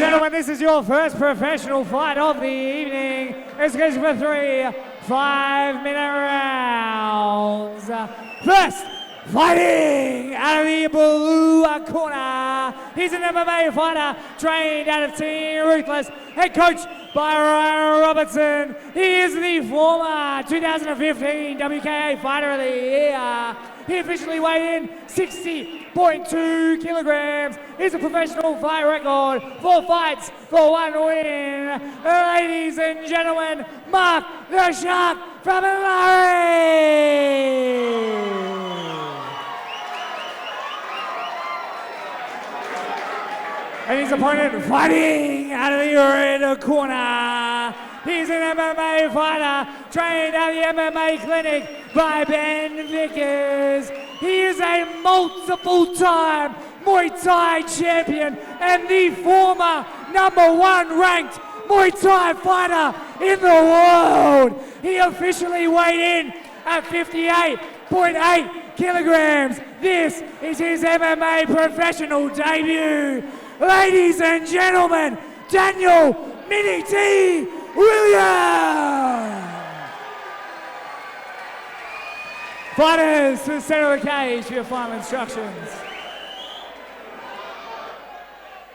gentlemen, this is your first professional fight of the evening. It's going for 3 5-minute rounds. First, fighting out of the blue corner. He's an MMA fighter trained out of Team Ruthless, head coach by Ryan Robertson. He is the former 2015 WKA Fighter of the Year. He officially weighed in 60.2 kilograms. He's a professional fight record, 4 fights for 1 win. Ladies and gentlemen, Mark the Shark Familari. And his opponent fighting out of the red corner. He's an MMA fighter trained at the MMA clinic by Ben Vickers. He is a multiple-time Muay Thai champion and the former #1 ranked Muay Thai fighter in the world. He officially weighed in at 58.8 kilograms. This is his MMA professional debut. Ladies and gentlemen, Danial Mini T Williams. Fighters to the center of the cage for your final instructions.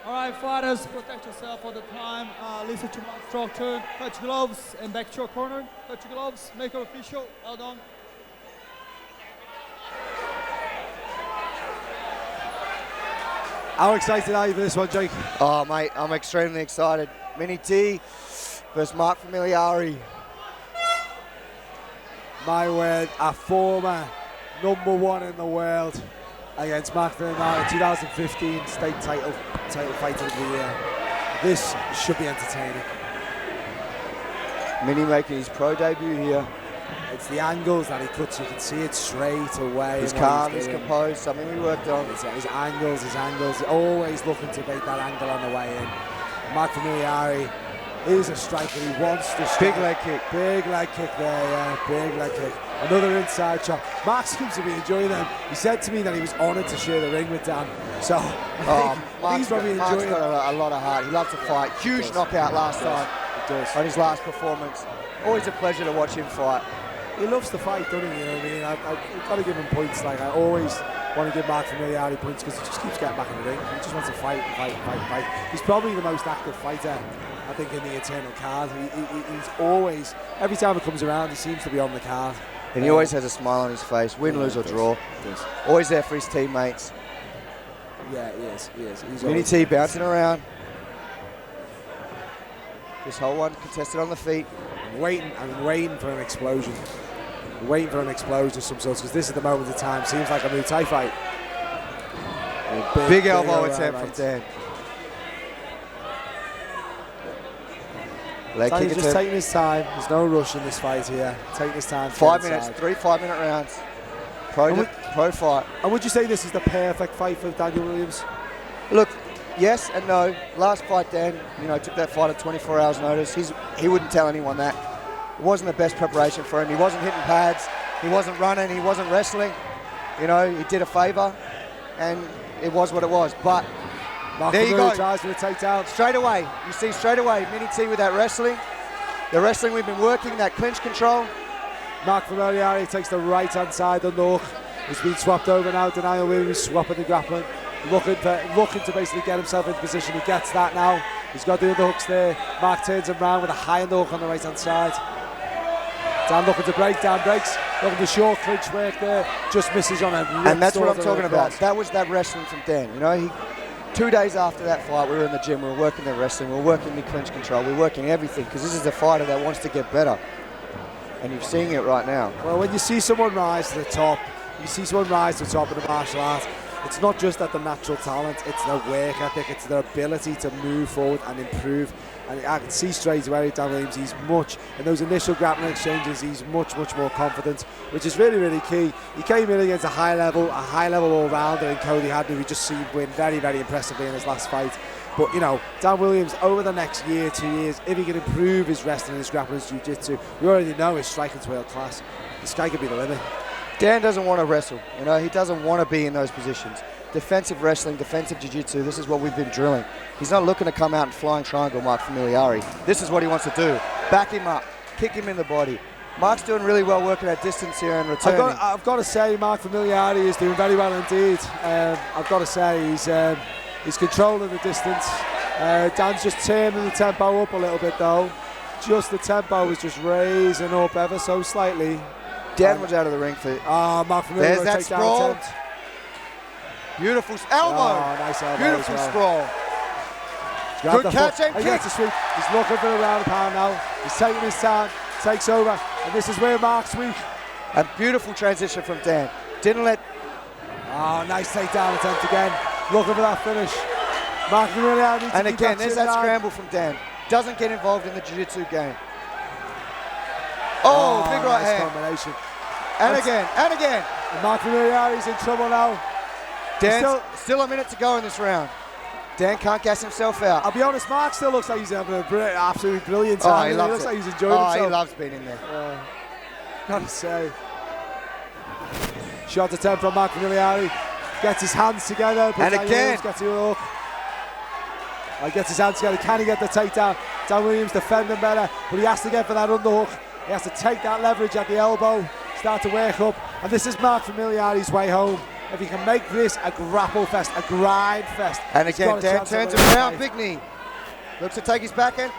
All right, fighters, protect yourself all the time. Listen to my instructor. Touch gloves and back to your corner. Touch your gloves, make it official. Well done. How excited are you for this one, Jake? Oh, mate, I'm extremely excited. Mini T versus Mark Familari. My word, a former #1 in the world against Mark Familari, 2015 state title fighter of the year. This should be entertaining. Mini making his pro debut here. It's the angles that he puts, you can see it straight away. He's calm, he's composed, something we worked on. His angles, always looking to make that angle on the way in. Mark Familari is a striker, he wants to strike. Big leg kick. Big leg kick there, yeah, big leg kick. Another inside shot. Mark seems to be enjoying them. He said to me that he was honoured to share the ring with Dan. So, he's probably enjoying it. Mark's got a lot of heart, he loves to fight. Huge knockout last time on his last performance. Always a pleasure to watch him fight. He loves to fight, doesn't he? You know what I mean? I've got to give him points. Like, I always want to give Mark Familari points because he just keeps getting back in the ring. He just wants to fight. He's probably the most active fighter, I think, in the internal card. He's always, every time it comes around, he seems to be on the card. And he always has a smile on his face, win, lose or draw. Always there for his teammates. Yeah, he is. He's Mini T bouncing around. This whole one contested on the feet. I'm waiting for an explosion. I'm waiting for an explosion of some sort, because this is the moment of time. Seems like a Muay Thai fight. Big elbow attempt from Dan. Leg kick He's just taking his time. There's no rush in this fight here. Taking his time. 5 minutes, 3 5-minute rounds. Pro fight. And would you say this is the perfect fight for Danial Williams? Look, yes and no. Last fight, Dan, took that fight at 24 hours notice. He wouldn't tell anyone that. It wasn't the best preparation for him. He wasn't hitting pads. He wasn't running. He wasn't wrestling. He did a favour, and it was what it was. But there you go. Tries for a takedown. Straight away. You see straight away, Mini T with that wrestling. The wrestling we've been working, that clinch control. Mark Familari takes the right-hand side of the hook. It's been swapped over now. Danial Williams swapping the grappling. Looking to basically get himself into position. He gets that now. He's got the other hooks there. Mark turns him round with a high underhook on the right-hand side. Dan looking to break. Dan breaks. Looking to short clinch work there. Just misses on him. And that's what I'm talking about. That was that wrestling from Dan. 2 days after that fight, we were in the gym. We were working the wrestling. We were working the clinch control. We were working everything, because this is a fighter that wants to get better. And you're seeing it right now. Well, when you see someone rise to the top, of the martial art, it's not just that the natural talent, it's their work ethic, it's their ability to move forward and improve. And I can see straight away, Dan Williams, in those initial grappling exchanges, he's much more confident, which is really, really key. He came in against a high level all-rounder in Cody Hadley, who just seen win very, very impressively in his last fight. But, Dan Williams, over the next year, 2 years, if he can improve his wrestling, his grappling, his jiu-jitsu, we already know his striking's world class. The sky could be the limit. Dan doesn't want to wrestle. He doesn't want to be in those positions. defensive wrestling, defensive jiu-jitsu. This is what we've been drilling. He's not looking to come out and flying triangle Mark Familari. This is what he wants to do. Back him up, kick him in the body. Mark's doing really well working at distance here and returning. I've got to say, Mark Familari is doing very well indeed. I've got to say, he's controlling the distance. Dan's just turning the tempo up a little bit though. Just the tempo is just raising up ever so slightly. Dan was out of the ring for... Mark Familari. There's that sprawl. Beautiful elbow. Oh, nice elbow. Beautiful sprawl. Good catch and kick. He's looking for the round pound now. He's taking his time, takes over, and this is where Mark's weak. A beautiful transition from Dan. Didn't let... Oh, nice takedown attempt again. Looking for that finish. Mark Familari needs to and again, there's that scramble from Dan. Doesn't get involved in the jiu-jitsu game. Oh, big right nice hand. Combination. And again, and again. Mark Familari's in trouble now. Dan, still a minute to go in this round. Dan can't gas himself out. I'll be honest, Mark still looks like he's having an absolutely brilliant time. He looks like he's enjoying himself. He loves being in there. Gotta say. Shot attempt from Mark Familari. Gets his hands together. And again. Gets a hook. Gets his hands together. Can he get the takedown? Dan Williams defending better, but he has to get for that underhook. He has to take that leverage at the elbow, start to work up. And this is Mark Familari's way home. If he can make this a grapple fest, a grind fest. And again, Dan turns him around, big knee. Looks to take his back end.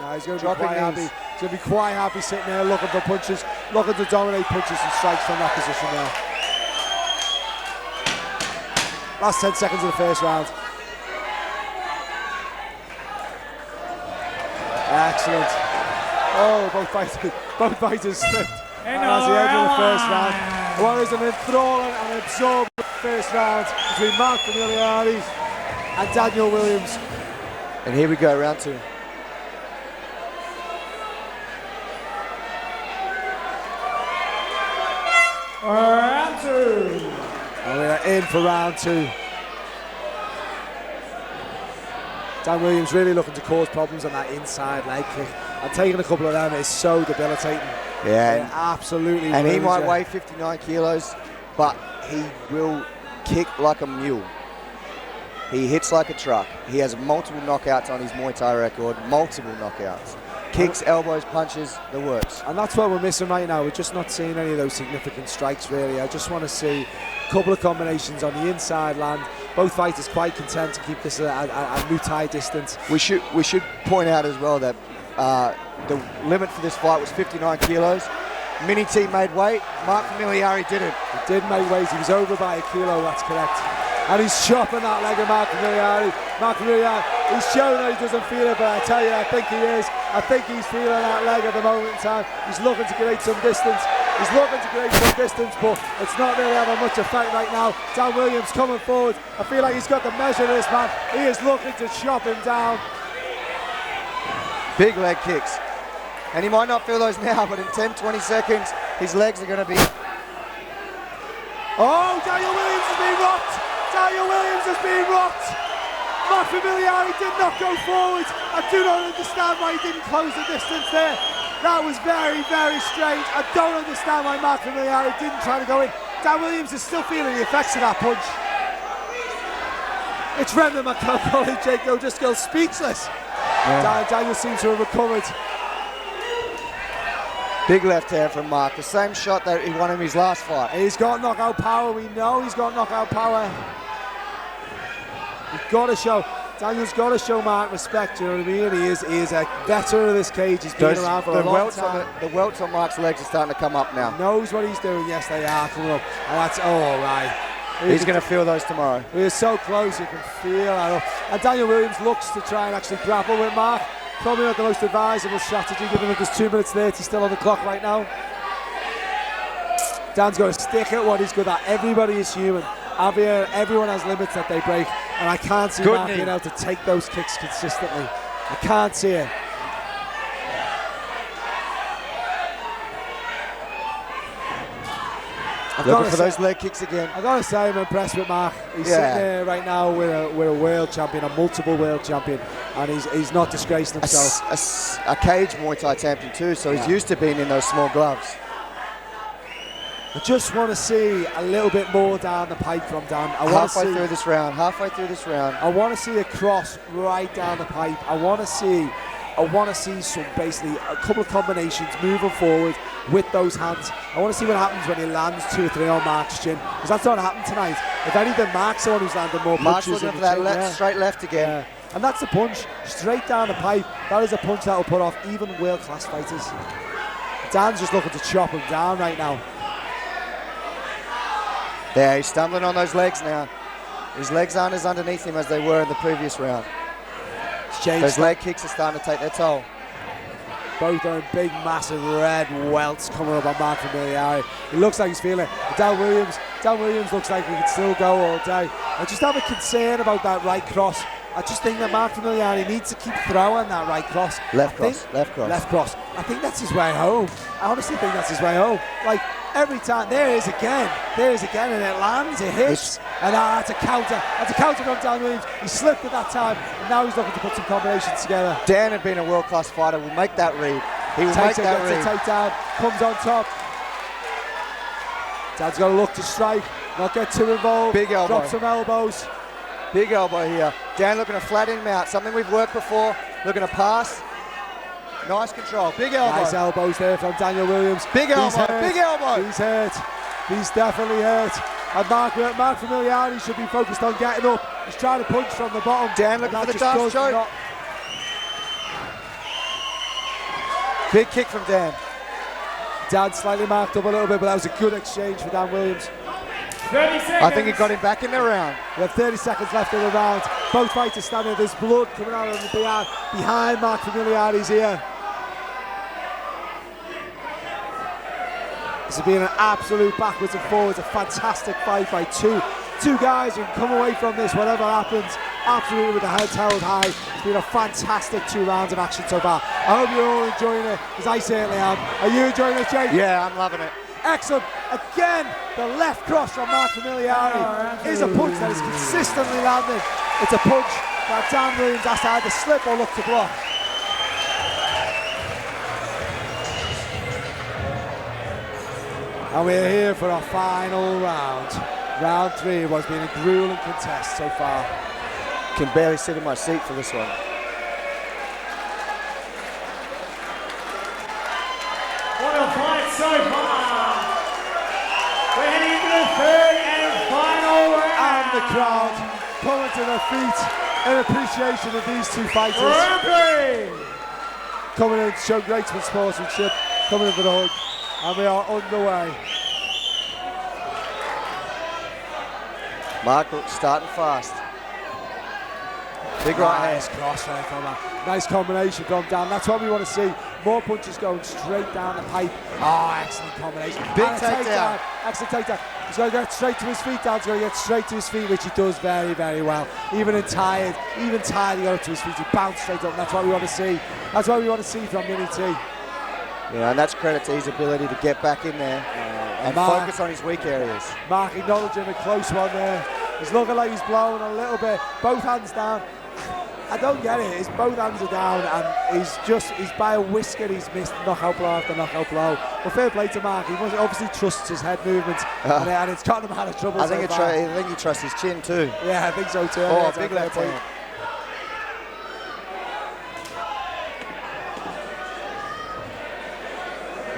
No, he's going to be quite happy. He's going to be quite happy sitting there looking for punches, looking to dominate punches and strikes from that position there. Last 10 seconds of the first round. Excellent. Oh, both fighters slipped. And that's the end of the first round. Well, there's an enthralling and absorbing first round between Mark Familari and Danial Williams. And here we go, round two. Round two. And we're in for round two. Dan Williams really looking to cause problems on that inside leg kick. And taking a couple of them is so debilitating. Yeah, absolutely. And he might weigh 59 kilos, but he will kick like a mule. He hits like a truck. He has multiple knockouts on his Muay Thai record, multiple knockouts. Kicks, elbows, punches, the works. And that's what we're missing right now. We're just not seeing any of those significant strikes, really. I just want to see a couple of combinations on the inside land. Both fighters quite content to keep this a Muay Thai distance. We should point out as well that the limit for this fight was 59 kilos. Mini T made weight. Mark Familari didn't. He did make weight. He was over by a kilo, that's correct. And he's chopping that leg of Mark Familari. Mark Familari, he's showing that he doesn't feel it, but I tell you, I think he is. I think he's feeling that leg at the moment in time. He's looking to create some distance. He's looking to create some distance, but it's not really having much effect right now. Dan Williams coming forward. I feel like he's got the measure of this man. He is looking to chop him down. Big leg kicks. And he might not feel those now, but in 10, 20 seconds, his legs are going to be... Oh, Danial Williams has been rocked. Danial Williams has been rocked. Mark Familari did not go forward. I do not understand why he didn't close the distance there. That was very, very strange. I don't understand why Mark Familari didn't try to go in. Dan Williams is still feeling the effects of that punch. It's Remnant McCullough, Jake just goes speechless. Yeah. Daniel seems to have recovered. Big left hand from Mark, the same shot that he won in his last fight. He's got knockout power, we know he's got knockout power. He's got to show, Daniel's got to show Mark respect, you know what I mean? He is a veteran of this cage, he's been around for a long time. The welts on Mark's legs are starting to come up now. He knows what he's doing, yes they are coming up. And that's all right. He's going to feel those tomorrow. We're so close, you can feel that. And Danial Williams looks to try and actually grapple with Mark. Probably not the most advisable strategy, given that there's 2 minutes 30 still on the clock right now. Dan's got to stick at what he's good at. Everybody is human. Everyone has limits that they break, and I can't see Mark being able to take those kicks consistently. I can't see it. Looking for those leg kicks again. I've got to say I'm impressed with Mark. He's sitting there right now with a world champion, a multiple world champion, and he's not disgraced himself. A cage Muay Thai champion too, so he's used to being in those small gloves. I just want to see a little bit more down the pipe from Dan. Halfway through this round. I want to see a cross right down the pipe. I want to see some, basically a couple of combinations moving forward with those hands. I want to see what happens when he lands 2 or 3 on Mark's chin, because that's not happened tonight. If anything, Mark's the one who's landed more Mark's punches. looking for that straight left again. Yeah. And that's the punch, straight down the pipe. That is a punch that will put off even world-class fighters. Dan's just looking to chop him down right now. There, he's stumbling on those legs now. His legs aren't as underneath him as they were in the previous round. Those leg kicks are starting to take their toll. Both are in big, massive red welts coming up on Mark Familari. He looks like he's feeling it. Dan Williams looks like he can still go all day. I just have a concern about that right cross. I just think that Mark Familari needs to keep throwing that right cross. Left cross. I think that's his way home. I honestly think that's his way home. Like, every time, there it is again, and it lands, it hits, and that's a counter from Dan Williams. He slipped at that time, and now he's looking to put some combinations together. Dan had been a world-class fighter, will make that read. He will make that read. Takes a takedown, comes on top. Dan's got to look to strike, not get too involved. Big elbow. Drop some elbows. Big elbow here. Dan looking to flatten him out, something we've worked before, looking to pass. Nice control, big elbow. Nice elbows there from Daniel Williams. Big elbow. He's hurt. He's definitely hurt. And Mark Familari should be focused on getting up. He's trying to punch from the bottom. Dan looking for the dust choke. Big kick from Dan. Dan slightly marked up a little bit, but that was a good exchange for Dan Williams. 30 seconds. I think he got him back in the round. We have 30 seconds left in the round. Both fighters standing. There's blood coming out of the behind Mark Familari's ear. This has been an absolute backwards and forwards, a fantastic fight by two guys who can come away from this, whatever happens, absolutely with the heads held high. It's been a fantastic 2 rounds of action so far. I hope you're all enjoying it, because I certainly am. Are you enjoying it, Jake? Yeah, I'm loving it. Excellent. Again, the left cross from Mark Familari is a punch that is consistently landing. It's a punch that Dan Williams has to either slip or look to block. And we're here for our final round. Round 3 was being a grueling contest so far. Can barely sit in my seat for this one. What a fight so far. We're heading into the 3rd and final round. And the crowd coming to their feet in appreciation of these 2 fighters. Rampage. Coming in to show great sportsmanship, coming in for the hug. And we are underway. Mark starting fast. Big right hand. Nice cross there from him. Nice combination from Dan. That's what we want to see. More punches going straight down the pipe. Oh, excellent combination. Big and takedown. Excellent takedown. He's going to get straight to his feet. Dan's going to get straight to his feet, which he does very, very well. Even tired, he got up to his feet. He bounced straight up. And that's what we want to see. That's what we want to see from Mini T. Yeah, and that's credit to his ability to get back in there and focus on his weak areas. Mark acknowledging a close one there. He's looking like he's blowing a little bit. Both hands down. I don't get it. His both hands are down, and he's by a whisker. He's missed knockout blow after knockout blow. But fair play to Mark. He obviously trusts his head movements, and it's gotten him out of trouble. I think he trusts his chin too. Yeah, I think so too. Oh, big left hand.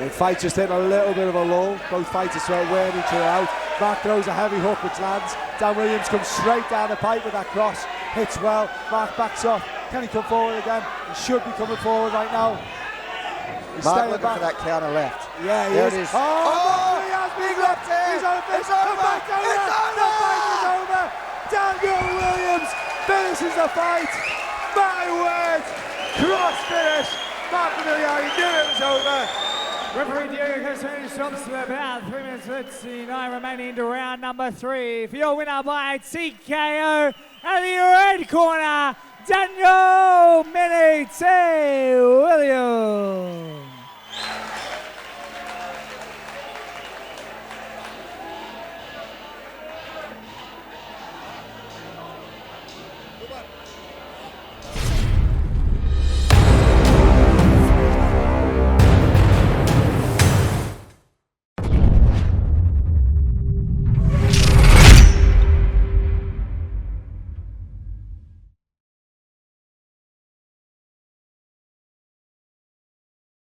The fight just hit a little bit of a lull. Both fighters sort of wearing each other out. Mark throws a heavy hook which lands. Dan Williams comes straight down the pipe with that cross. Hits well. Mark backs off. Can he come forward again? He should be coming forward right now. He's Mark looking back for that counter left. Yeah, he there is. It is. Oh, he has big left hand. He's on a finish. The fight's over. The fight is over. Daniel Williams finishes the fight. My word. Cross finish. Mark Familari knew it was over. Referee Diego Costanzo stops to about 3 minutes 39 remaining into round number 3. For your winner by TKO at the red corner, Daniel Williams.